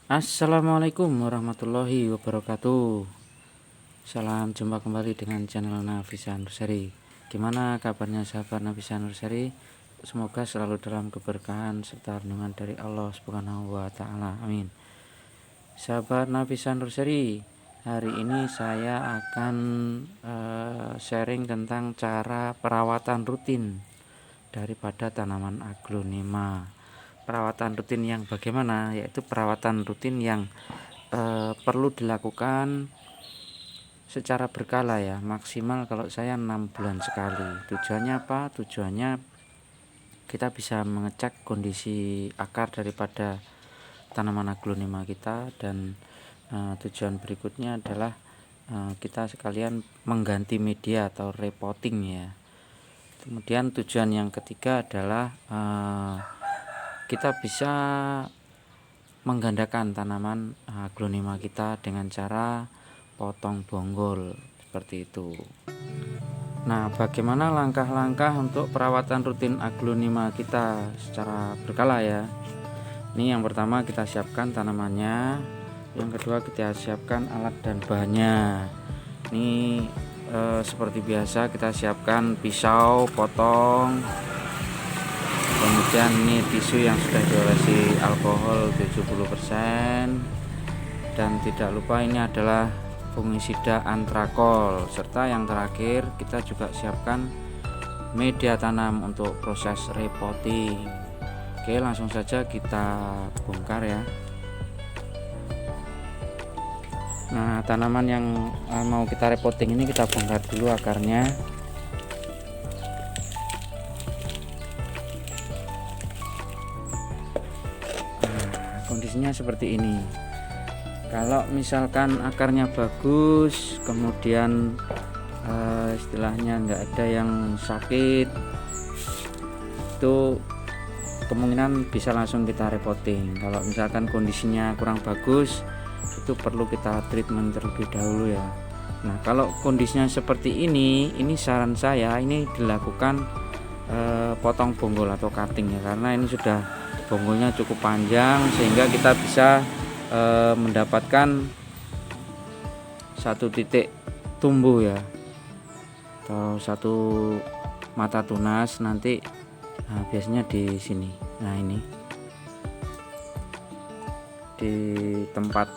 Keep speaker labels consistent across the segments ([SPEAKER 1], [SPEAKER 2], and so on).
[SPEAKER 1] Assalamualaikum warahmatullahi wabarakatuh. Salam jumpa kembali dengan channel Nafisa Nursery. Gimana kabarnya sahabat Nafisa Nursery? Semoga selalu dalam keberkahan serta lindungan dari Allah Subhanahu wa taala. Amin. Sahabat Nafisa Nursery, hari ini saya akan sharing tentang cara perawatan rutin daripada tanaman aglonema. Perawatan rutin yang bagaimana? Yaitu perawatan rutin yang perlu dilakukan secara berkala ya, maksimal kalau saya 6 bulan sekali. Tujuannya apa? Tujuannya kita bisa mengecek kondisi akar daripada tanaman aglonema kita, dan tujuan berikutnya adalah kita sekalian mengganti media atau repotting ya. Kemudian tujuan yang ketiga adalah kita bisa menggandakan tanaman aglonema kita dengan cara potong bonggol seperti itu. Nah, bagaimana langkah-langkah untuk perawatan rutin aglonema kita secara berkala ya? Ini yang pertama, kita siapkan tanamannya. Yang kedua, kita siapkan alat dan bahannya. Ini seperti biasa kita siapkan pisau potong, kemudian ini tisu yang sudah diolesi alkohol 70%, dan tidak lupa ini adalah fungisida antrakol, serta yang terakhir kita juga siapkan media tanam untuk proses repotting. Oke, langsung saja kita bongkar ya. Nah, tanaman yang mau kita repotting ini kita bongkar dulu akarnya. Kondisinya seperti ini. Kalau misalkan akarnya bagus, kemudian istilahnya nggak ada yang sakit, itu kemungkinan bisa langsung kita repotting. Kalau misalkan kondisinya kurang bagus, itu perlu kita treatment terlebih dahulu ya. Nah, kalau kondisinya seperti ini saran saya ini dilakukan potong bonggol atau cutting ya, karena ini sudah bonggolnya cukup panjang sehingga kita bisa mendapatkan satu titik tumbuh ya, atau satu mata tunas nanti. Nah, biasanya di sini. Nah, ini di tempat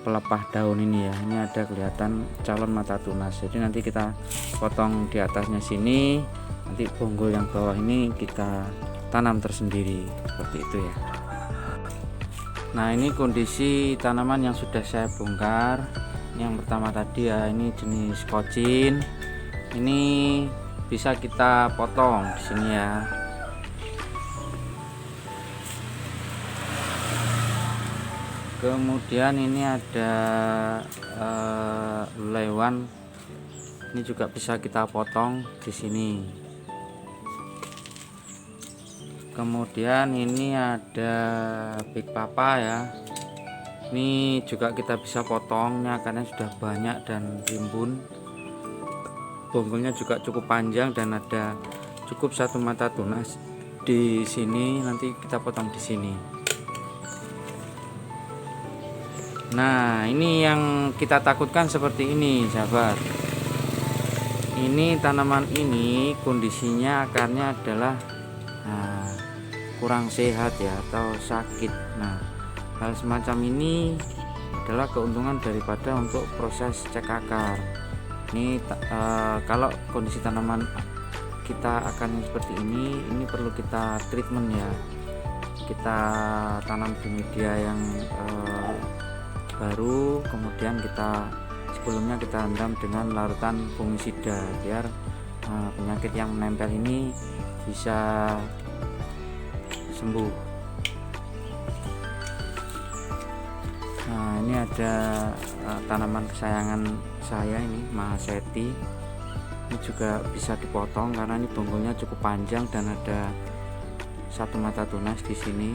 [SPEAKER 1] pelepah daun ini ya, ini ada kelihatan calon mata tunas. Jadi nanti kita potong di atasnya sini, nanti bonggol yang bawah ini kita tanam tersendiri seperti itu ya. Nah, ini kondisi tanaman yang sudah saya bongkar. Yang pertama tadi ya, ini jenis kocin. Ini bisa kita potong di sini ya. Kemudian ini ada lewan. Ini juga bisa kita potong di sini. Kemudian ini ada big papa ya, ini juga kita bisa potongnya karena sudah banyak dan rimbun. Bonggolnya juga cukup panjang dan ada cukup satu mata tunas di sini, nanti kita potong di sini. Nah, ini yang kita takutkan seperti ini sahabat. Ini tanaman ini kondisinya akarnya adalah kurang sehat ya, atau sakit. Nah, hal semacam ini adalah keuntungan daripada untuk proses cek akar. Ini kalau kondisi tanaman kita akan seperti ini perlu kita treatment ya. Kita tanam di media yang baru, kemudian sebelumnya kita rendam dengan larutan fungisida biar penyakit yang menempel ini bisa sembuh. Nah, ini ada tanaman kesayangan saya ini, Mahaseti. Ini juga bisa dipotong karena ini bonggolnya cukup panjang dan ada satu mata tunas di sini.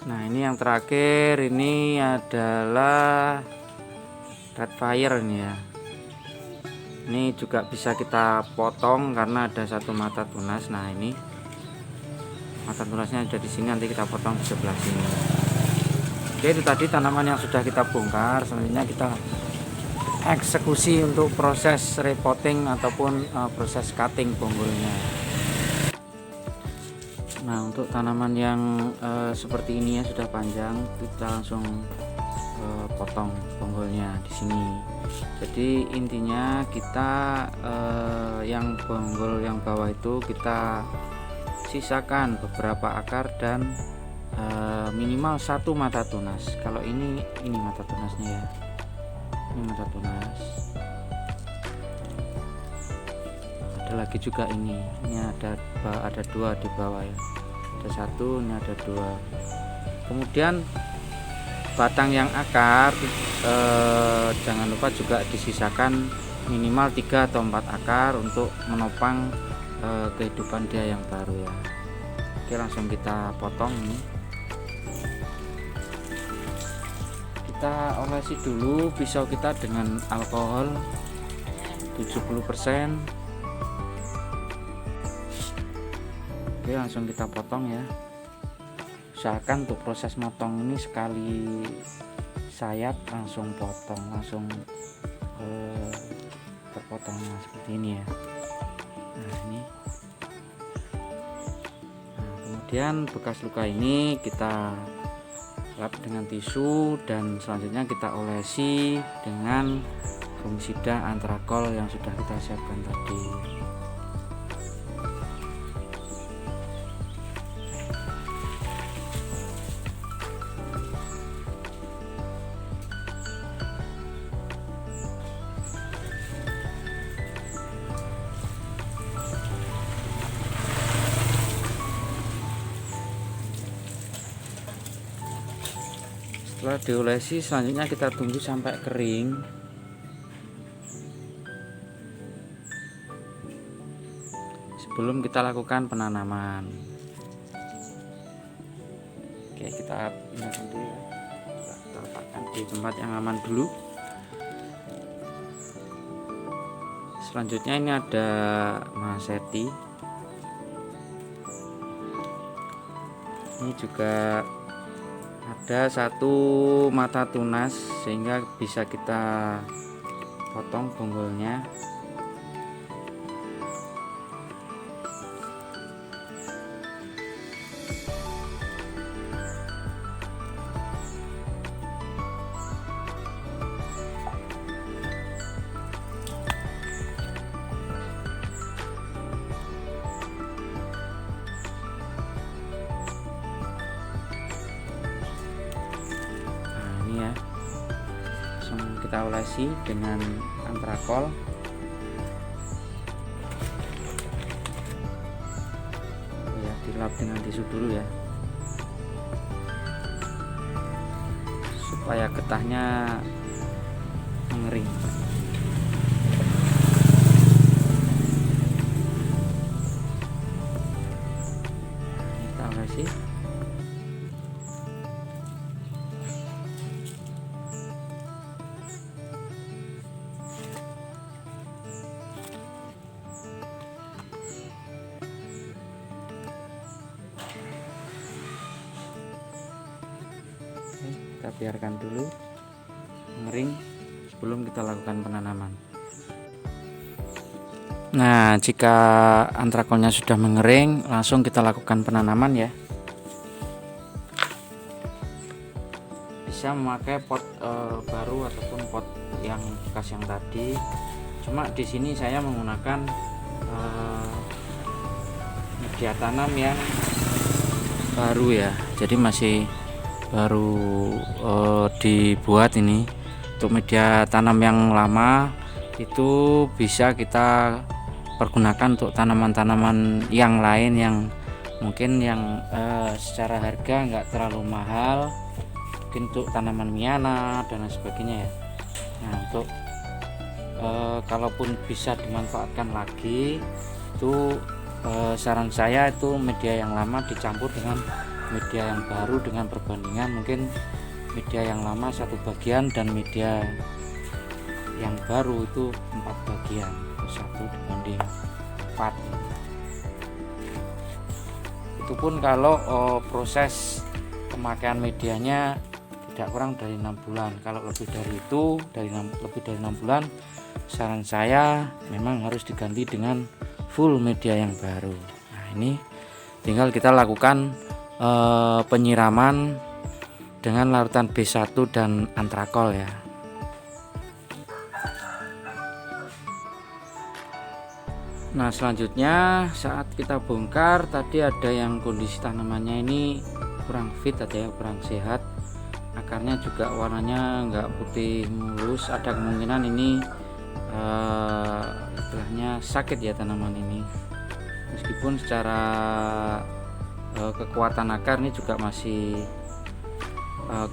[SPEAKER 1] Nah, ini yang terakhir ini adalah red fire ini ya. Ini juga bisa kita potong karena ada satu mata tunas. Nah, ini Mata tunasnya ada di sini, nanti kita potong di sebelah sini. Oke, itu tadi tanaman yang sudah kita bongkar. Selanjutnya kita eksekusi untuk proses repotting ataupun proses cutting bonggolnya. Nah, untuk tanaman yang seperti ini ya, sudah panjang, kita langsung potong bonggolnya di sini. Jadi intinya kita yang bonggol yang bawah itu kita sisakan beberapa akar dan minimal satu mata tunas. Kalau ini mata tunasnya ya, ini mata tunas. Ada lagi juga ini ada dua di bawah ya, ada satu, ini ada dua. Kemudian batang yang akar jangan lupa juga disisakan minimal 3 atau 4 akar untuk menopang kehidupan dia yang baru ya. Oke, langsung kita potong ini. Kita olesi dulu pisau kita dengan alkohol 70%. Oke, langsung kita potong ya. Usahakan untuk proses motong ini sekali sayap langsung potong, langsung terpotong seperti ini ya. Nah ini, nah, kemudian bekas luka ini kita lap dengan tisu dan selanjutnya kita olesi dengan fungisida antrakol yang sudah kita siapkan tadi. Setelah diolesi, selanjutnya kita tunggu sampai kering. Sebelum kita lakukan penanaman. Oke, kita pindahkan dulu ya. Kita letakkan di tempat yang aman dulu. Selanjutnya ini ada maseti. Ini juga ada satu mata tunas sehingga bisa kita potong bonggolnya. Ya, langsung kita olesi dengan antrakol. Ya, dilap dengan tisu dulu ya, supaya getahnya mengering. Kita olesi. Kita biarkan dulu mengering sebelum kita lakukan penanaman. Nah, jika antrakolnya sudah mengering, langsung kita lakukan penanaman ya. Bisa memakai pot baru ataupun pot yang bekas yang tadi. Cuma di sini saya menggunakan media tanam yang baru ya. Jadi masih baru dibuat ini. Untuk media tanam yang lama itu bisa kita pergunakan untuk tanaman-tanaman yang lain yang mungkin yang secara harga nggak terlalu mahal, mungkin untuk tanaman miana dan lain sebagainya ya. Nah, untuk kalaupun bisa dimanfaatkan lagi itu saran saya itu media yang lama dicampur dengan media yang baru dengan perbandingan mungkin media yang lama 1 bagian dan media yang baru itu 4 bagian, 1 dibanding 4. Itu pun kalau proses pemakaian medianya tidak kurang dari 6 bulan. Kalau lebih dari itu, lebih dari 6 bulan, saran saya memang harus diganti dengan full media yang baru. Nah, ini tinggal kita lakukan penyiraman dengan larutan B1 dan antrakol ya. Nah, selanjutnya saat kita bongkar tadi ada yang kondisi tanamannya ini kurang fit atau ya kurang sehat, akarnya juga warnanya enggak putih mulus, ada kemungkinan ini istilahnya sakit ya tanaman ini. Meskipun secara kekuatan akar ini juga masih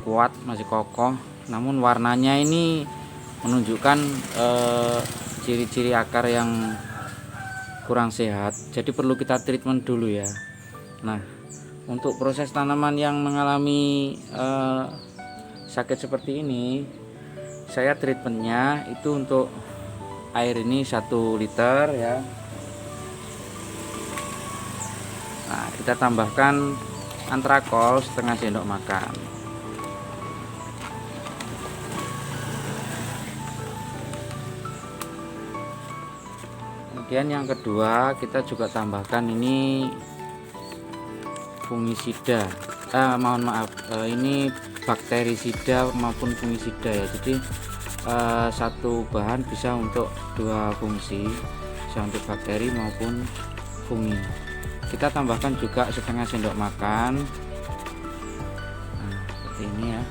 [SPEAKER 1] kuat, masih kokoh, namun warnanya ini menunjukkan ciri-ciri akar yang kurang sehat, jadi perlu kita treatment dulu ya. Nah, untuk proses tanaman yang mengalami sakit seperti ini, saya treatmentnya itu untuk air ini 1 liter ya. Nah, kita tambahkan antrakol setengah sendok makan. Kemudian yang kedua, kita juga tambahkan ini fungisida, ini bakterisida maupun fungisida ya. Jadi satu bahan bisa untuk 2 fungsi, bisa untuk bakteri maupun fungi. Kita tambahkan juga setengah sendok makan. Nah, seperti ini ya.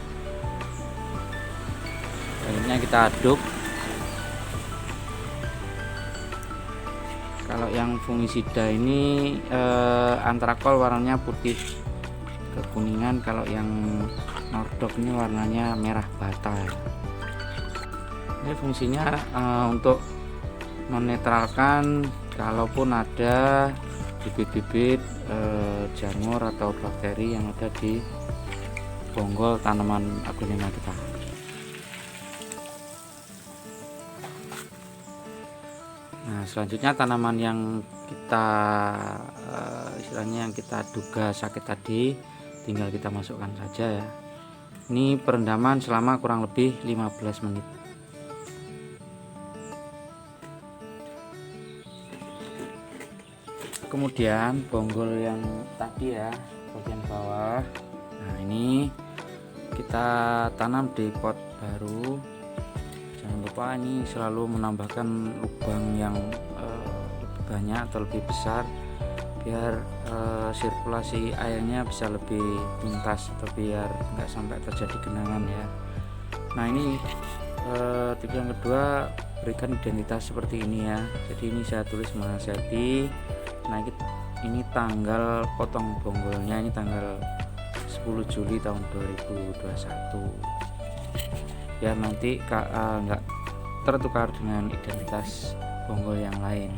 [SPEAKER 1] Akhirnya kita aduk. Kalau yang fungisida ini antrakol warnanya putih kekuningan, kalau yang nordok ini warnanya merah bata. Ini fungsinya untuk menetralkan kalaupun ada bibit-bibit jamur atau bakteri yang ada di bonggol tanaman aglonema kita. Nah, selanjutnya tanaman yang kita istilahnya yang kita duga sakit tadi tinggal kita masukkan saja ya. Ini perendaman selama kurang lebih 15 menit. Kemudian bonggol yang tadi ya, bagian bawah. Nah, ini kita tanam di pot baru. Jangan lupa ini selalu menambahkan lubang yang lebih banyak atau lebih besar biar sirkulasi airnya bisa lebih tuntas atau biar nggak sampai terjadi genangan ya. Nah, ini tips yang kedua, berikan identitas seperti ini ya. Jadi ini saya tulis menasihati. Nah, ini tanggal potong bonggolnya ini tanggal 10 Juli tahun 2021. Biar nanti nggak tertukar dengan identitas bonggol yang lain.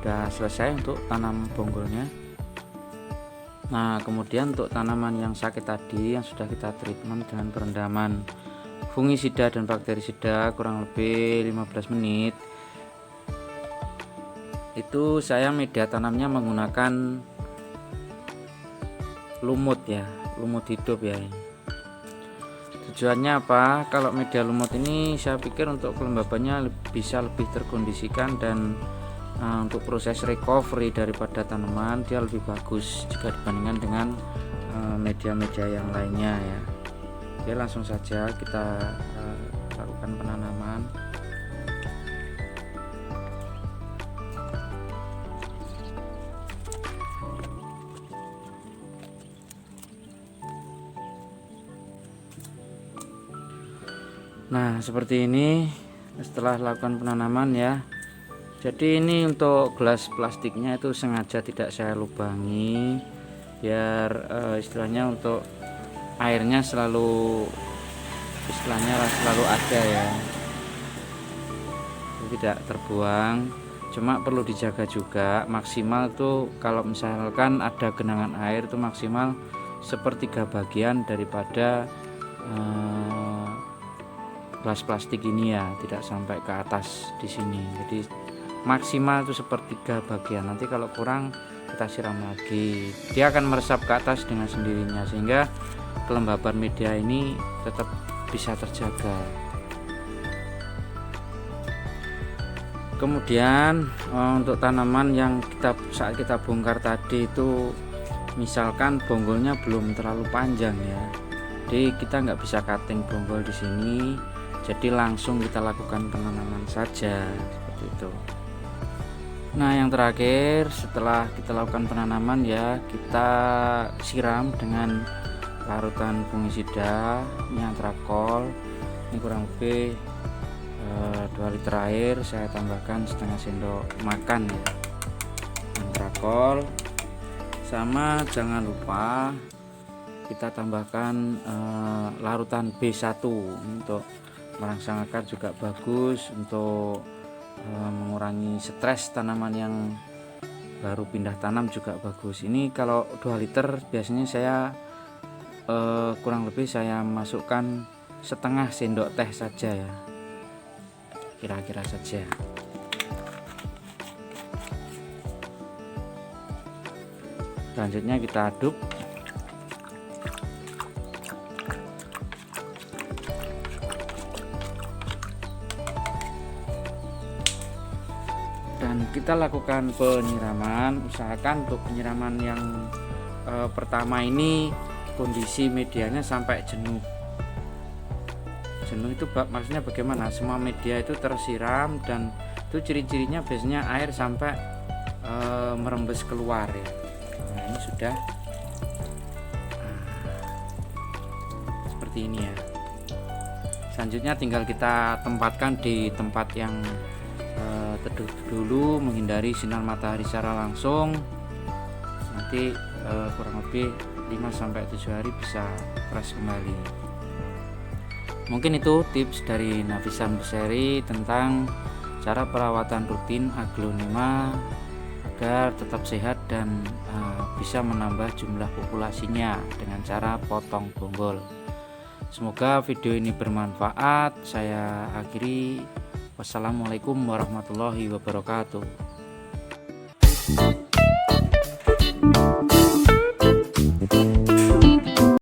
[SPEAKER 1] Sudah selesai untuk tanam bonggolnya. Nah, kemudian untuk tanaman yang sakit tadi yang sudah kita treatment dengan perendaman fungisida dan bakterisida kurang lebih 15 menit, itu saya media tanamnya menggunakan lumut ya, lumut hidup ya. Tujuannya apa? Kalau media lumut ini saya pikir untuk kelembabannya bisa lebih terkondisikan dan untuk proses recovery daripada tanaman dia lebih bagus jika dibandingkan dengan media-media yang lainnya ya. Oke, langsung saja kita lakukan penanaman. Nah, seperti ini setelah lakukan penanaman ya. Jadi ini untuk gelas plastiknya itu sengaja tidak saya lubangi biar istilahnya untuk airnya selalu istilahnya selalu ada ya, tidak terbuang. Cuma perlu dijaga juga, maksimal tuh kalau misalkan ada genangan air tuh maksimal sepertiga bagian daripada gelas plastik ini ya, tidak sampai ke atas di sini. Jadi maksimal itu sepertiga bagian. Nanti kalau kurang kita siram lagi, dia akan meresap ke atas dengan sendirinya, sehingga kelembaban media ini tetap bisa terjaga. Kemudian untuk tanaman yang saat kita bongkar tadi itu, misalkan bonggolnya belum terlalu panjang ya, jadi kita nggak bisa cutting bonggol di sini, jadi langsung kita lakukan penanaman saja seperti itu. Nah, yang terakhir setelah kita lakukan penanaman ya, kita siram dengan larutan fungisida ini Antrakol. Ini kurang lebih 2 liter air, saya tambahkan setengah sendok makan ya Antrakol. Sama jangan lupa kita tambahkan larutan B1 untuk merangsang akar, juga bagus untuk mengurangi stres tanaman yang baru pindah tanam, juga bagus. Ini kalau 2 liter biasanya saya kurang lebih saya masukkan setengah sendok teh saja ya, kira-kira saja. Selanjutnya kita aduk. Dan kita lakukan penyiraman. Usahakan untuk penyiraman yang pertama ini kondisi medianya sampai jenuh. Jenuh itu maksudnya bagaimana? Semua media itu tersiram, dan itu ciri-cirinya biasanya air sampai merembes keluar ya. Nah, ini sudah seperti ini ya. Selanjutnya tinggal kita tempatkan di tempat yang teduh dulu, menghindari sinar matahari secara langsung. Nanti kurang lebih 5-7 hari bisa fresh kembali. Mungkin itu tips dari Nafisa Nursery tentang cara perawatan rutin aglonema agar tetap sehat dan bisa menambah jumlah populasinya dengan cara potong bonggol. Semoga video ini bermanfaat. Saya akhiri. Wassalamualaikum warahmatullahi wabarakatuh.